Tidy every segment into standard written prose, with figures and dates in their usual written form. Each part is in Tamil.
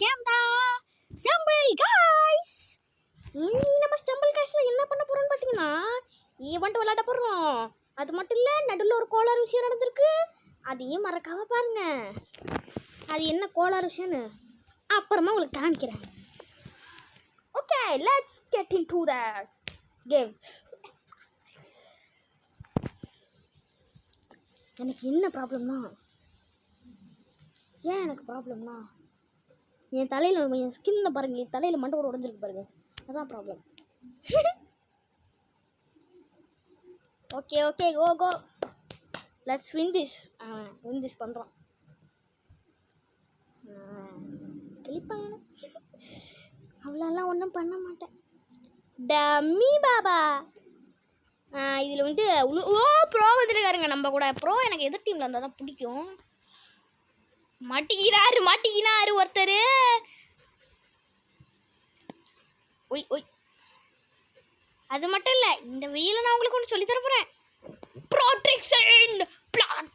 கேம் தான் ஸ்டம்பிள் காய்ஸ். இன்னைக்கு நம்ம ஸ்டம்பிள் காய்ஸ்ல என்ன பண்ண போறோம்னு பாத்தீங்கன்னா ஈவென்ட் விளையாட போறோம். அது மட்டும் இல்ல, நடுவில் ஒரு கோளாறு விஷயம் நடந்திருக்கு, அதையும் மறக்காம பாருங்க. அது என்ன கோளாறு விஷயம்னு அப்புறமா உங்களுக்கு காமிக்கிறேன். Okay, let's get into the game. எனக்கு என்ன ப்ராப்ளம்னா, ஏன் எனக்கு ப்ராப்ளம்னா, என் தலையில் என் ஸ்கின்ல பாருங்க, என் தலையில் மண்டை கூட உடஞ்சிருக்கு பாருங்க, அதான் problem. Okay okay, go go, let's win this பண்ணுறோம். கிளிப்பாங்க, அவ்வளோலாம் ஒன்றும் பண்ண மாட்டேன். டம்மி பாபா. இதில் வந்து ப்ரோ வந்துருக்காருங்க நம்ம கூட. ப்ரோ எனக்கு எதிர் டீமில் இருந்தால் தான் பிடிக்கும். மாட்டிக்கினாரு ஒருத்தர். ஒய் ஒய், அது மட்டும் இல்லை, இந்த வீடியோவில் நான் உங்களுக்கு ஒன்று சொல்லி தர போகிறேன். ப்ரோடெக்ஷன் பிளாக்.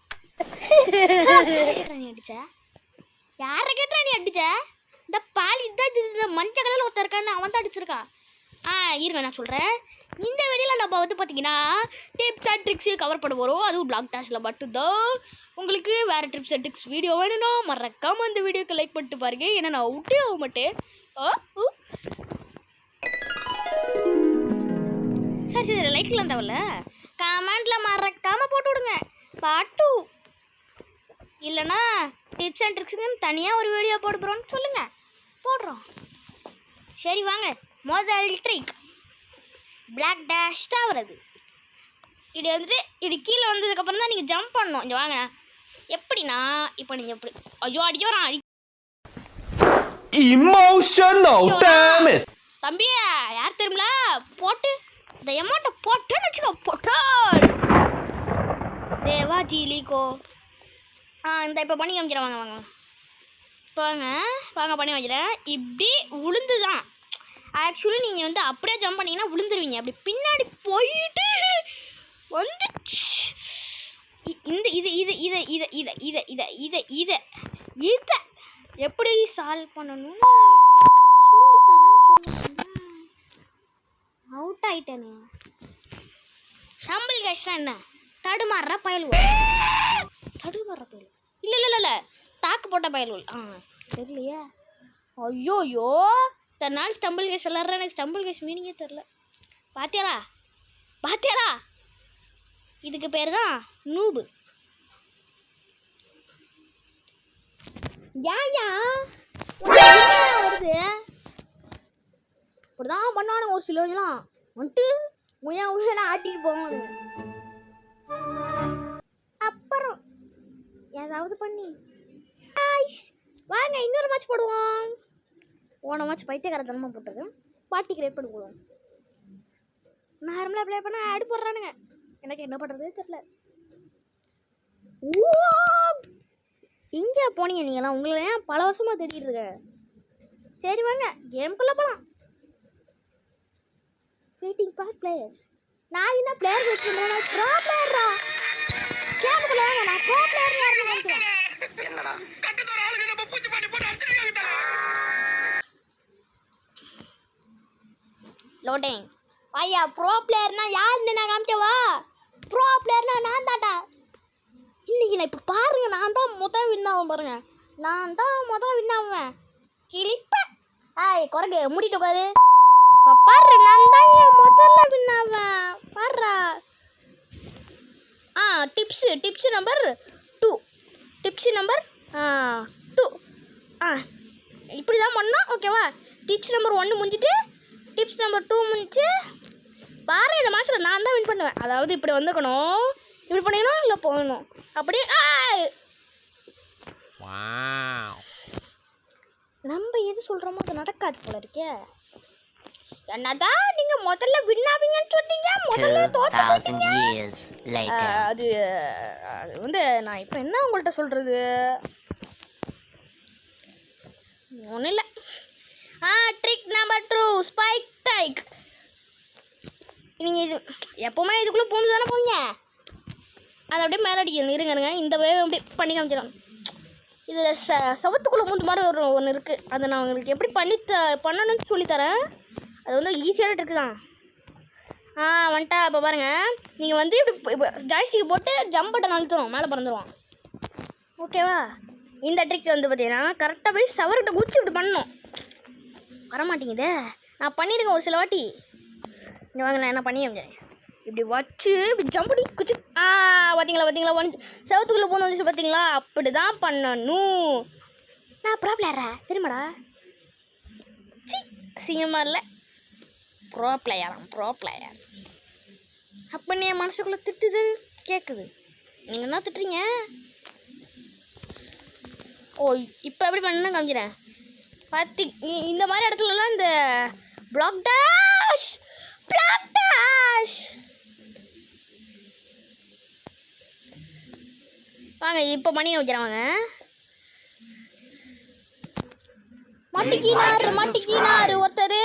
நீ அடிச்ச யாரை கேட்டா நீ அடிச்ச? இந்த பால் இதான் இந்த மஞ்சள் கலரில் ஒருத்தர் இருக்கான்னு அவன் தான் அடிச்சிருக்கான். இருங்க நான் சொல்கிறேன். இந்த வீடியோவில் நம்ம வந்து பார்த்தீங்கன்னா டிப்ஸ் அண்ட் ட்ரிக்ஸு கவர் பண்ண போகிறோம். அதுவும் பிளாக் டாஷில் மட்டும்தான். உங்களுக்கு வேறு டிப்ஸ் அண்ட் ட்ரிக்ஸ் வீடியோ வேணும்னா மறக்காமல் அந்த வீடியோக்கு லைக் பண்ணிட்டு பாருங்க. ஏன்னா நான் விட்டே ஆக மாட்டேன். சரி லைக்லாம் தேவையில்ல, கமெண்டில் மறக்காமல் போட்டு விடுங்க. பாட்டு இல்லைனா டிப்ஸ் அண்ட் ட்ரிக்ஸுக்குன்னு தனியாக ஒரு வீடியோ போட போகிறோன்னு சொல்லுங்கள், போடுறோம். சரி வாங்க, முதல் ட்ரிக் பிளாக் டேஷ் தான் வருது. இது வந்துட்டு இது கீழே வந்ததுக்கப்புறம் தான் நீங்கள் ஜம்ப் பண்ணணும். இங்கே வாங்க, எப்படின்னா இப்போ நீங்கள் எப்படி ஐயோ அடிக்கோறான் தம்பி, யார் தெரியுங்களா போட்டு இந்த எமௌண்ட்டை போட்டுன்னு வச்சுக்கோ. போட்டோல் தேவா ஜீலிகோ. இந்த இப்போ பண்ணி காமிக்கிறேன். வாங்க வாங்க இப்போ வாங்க பண்ணி வைக்கிறேன். இப்படி உளுந்து தான் ஆக்சுவலி நீங்கள் வந்து அப்படியே ஜம்ப் பண்ணிங்கன்னா விழுந்துருவீங்க. அப்படி பின்னாடி போயிட்டு வந்து இந்த இதை எப்படி சால்வ் பண்ணணும்னு அவுட் ஆயிட்டேனே. ஸ்டம்பிள் கேஷ்னா என்ன? தடுமாறுற பயல்கள். இல்லை தாக்கு போட்ட பயல்கள். தெரியலையே. ஐயோயோ, தன்னால் ஸ்டம்பிள் கேஷ் விளாட்றேன், எனக்கு ஸ்டம்பிள் கேஷ் மீனிங்கே தெரில. பாத்தியாரா இதுக்கு பேர் தான் நூபு. வருது இப்படிதான் பண்ணானுங்க ஒரு சிலவங்களாம். வந்துட்டு முயா ஆட்டிட்டு போவாங்க. அப்புறம் ஏதாவது பண்ணி வாங்க இன்னொரு மேட்ச் போடுவோம். போன மேட்ச் பைத்தியக்காரத்தனமாக போட்டிருக்கேன். பார்ட்டி கிரியேட் பண்ணி போடுவோம். நார்மலாக ப்ளே பண்ணால் ஆடு போடுறானுங்க, எனக்கு என்ன பண்ணுறதே தெரில. எங்கே போனீங்க நீங்களாம்? உங்களை ஏன் பல வருஷமாக தேடிட்டு இருக்கேன். சரி வாங்க கேமுக்குள்ளே போகலாம். Waiting for players. நான் என்ன பிளேயர் வெயிட் பண்ணுறேன்? ப்ரோ பிளேயரா? கேமுக்குள்ளே வாங்க, நான் ப்ரோ பிளேயர் யாருன்னு நினைக்கிறேன். லோடிங் ஐயா. ப்ரோ பிளேயர்னா யாருன்னு நான் காமிக்கவா? ப்ரோ பிளேயர்னா நான் தாட்டா. இன்னைக்கு நான் இப்போ பாருங்க, நான் தான் முதல் வின்னாவேன் பாருங்க. நான் தான் முதல் வின்னாவேன். கிளிப்பேன். குறைக்கு மூடிட்டு உட்காரு. இப்போ பாரு, நான் தான் என் முதல்ல வின்னாவேன் பாடுறா. Tips number 2. இப்படி தான் பண்ணோம். ஓகேவா? டிப்ஸ் நம்பர் 1 முடிஞ்சிட்டு டிப்ஸ் நம்பர் 2 முடிச்சு பாரு. இந்த மேட்ச்சில் நான் தான் வின் பண்ணுவேன். அதாவது இப்படி வந்துக்கணும், இப்படி பண்ணிக்கணும், இல்லை போகணும். அப்படியே நம்ம எது சொல்கிறோமோ அது நடக்காது போல இருக்கே. என்னதான் நீங்கள் முதல்ல வின் ஆவீங்கன்னு சொன்னீங்க, முதல்ல தோத்துட்டீங்க. அது வந்து நான் இப்போ என்ன உங்கள்கிட்ட சொல்கிறது, ஒன்றும் இல்லை. ட்ரிக் நம்பர் 2 ஸ்பைக் டைக். நீங்கள் இது எப்போவுமே இதுக்குள்ளே பூந்து தானே போவீங்க. அதை அப்படியே மேலே அடிக்கணும். இருங்க இந்த வே அப்படியே பண்ணி காமிச்சிடும். இதில் சவத்துக்குள்ளே பூந்து மாதிரி ஒன்று இருக்குது. அதை நான் உங்களுக்கு எப்படி பண்ணணும்னு சொல்லித்தரேன். அது வந்து ஈஸியான ட்ரிக்கு தான். வந்துட்டா இப்போ பாருங்கள். நீங்கள் வந்து இப்படி ஜாய்ஸ்டிக் போட்டு ஜம்ப் பட்டன் அழுத்தணும், மேலே பறந்துடும். ஓகேவா? இந்த ட்ரிக் வந்து பார்த்தீங்கன்னா கரெக்டாக போய் சவர்கிட்ட குச்சி இப்படி பண்ணணும். வரமாட்டேங்குதே. நான் பண்ணியிருக்கேன் ஒரு சில வாட்டி. இங்கே வாங்க, நான் என்ன பண்ணி அமைச்சேன். இப்படி வச்சு இப்படி ஜம்ப் பண்ணி குச்சி. பார்த்தீங்களா செவத்துக்குள்ளே போன வந்துச்சு பார்த்தீங்களா? அப்படி தான் பண்ணணும். நான் ப்ரோ பிளேயரா தெரியுமாடா? சீக்கிரமாக இல்லை, ப்ரோ பிளேயர். அப்போ நீ என் மனசுக்குள்ளே திட்டுது கேட்குது. நீங்கள் என்ன திட்டுறீங்க? இப்போ எப்படி பண்ணணும்னு காமிக்கிறேன். இந்த மாதிரி இடத்துலலாம் இந்த பிளாக் டேஷ் வாங்க, இப்போ பண்ணி வைக்கிறேன். வாங்க. மாட்டிக்கினாரு ஒருத்தர்.